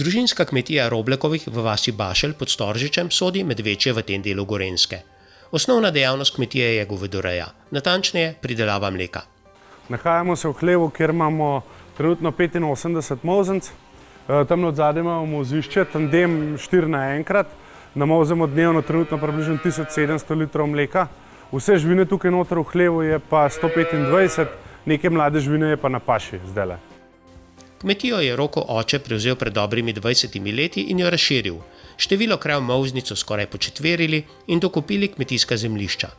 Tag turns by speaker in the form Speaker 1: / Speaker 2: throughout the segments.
Speaker 1: Družinska kmetija Roblekovih v vasi Bašelj pod Storžičem sodi med večje v tem delu Gorenjske. Osnovna dejavnost kmetije je govedoreja, natančneje pridelava mleka.
Speaker 2: Nahajamo se v hlevu, kjer imamo trenutno 85 molzenc. Tam odzadaj imamo molzišče, tandem 4 naenkrat. Namolzemo dnevno trenutno približno 1700 litrov mleka. Vse živine tukaj noter v hlevu je pa 125, neke mlade živine je pa na paši zdajle.
Speaker 1: Kmetijo je Roko oče prevzel pred dobrimi 20 leti in jo razširil. Število krav molznico skoraj početverili in dokupili kmetijska zemljišča.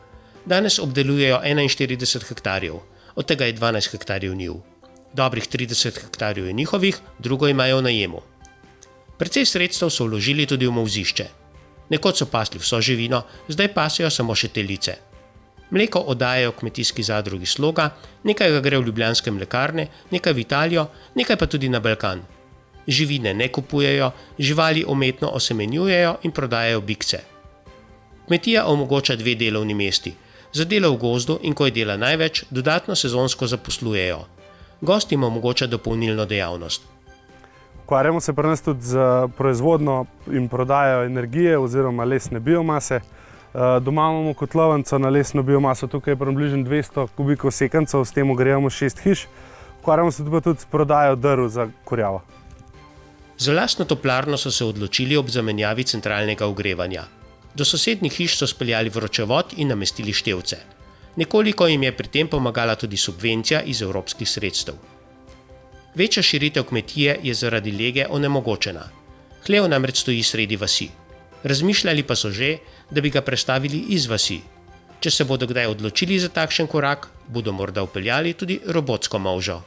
Speaker 1: Danes obdelujejo 41 hektarjev, od tega je 12 hektarjev njiv. Dobrih 30 hektarjev je njihovih, drugo imajo v najemu. Precej sredstev so vložili tudi v molzišče. Nekoč so pasli vso živino, zdaj pasejo samo še telice. Mleko oddajajo kmetijski zadrugi Sloga, nekaj ga gre v ljubljanske mlekarne, nekaj v Italijo, nekaj pa tudi na Balkan. Živine ne kupujejo, živali umetno osemenjujejo in prodajajo bikce. Kmetija omogoča 2 delovni mesti. Za delo v gozdu in ko je dela največ, dodatno sezonsko zaposlujejo. Gost jim omogoča dopolnilno dejavnost.
Speaker 2: Ukvarjamo se pri nas tudi z proizvodnjo in prodajo energije oziroma lesne biomase. Doma imamo kotlovnico na lesno biomaso, tukaj je približno 200 kubikov sekancev, s tem ogrevamo 6 hiš. Ukvarjamo se tudi s prodajo drv za kurjavo.
Speaker 1: Za lastno toplarno so se odločili ob zamenjavi centralnega ogrevanja. Do sosednjih hiš so speljali vročevod in namestili števce. Nekoliko jim je pri tem pomagala tudi subvencija iz evropskih sredstev. Večja širitev kmetije je zaradi lege onemogočena. Hlev namreč stoji sredi vasi. Razmišljali pa so že, da bi ga prestavili iz vasi. Če se bodo kdaj odločili za takšen korak, bodo morda vpeljali tudi robotsko molžo.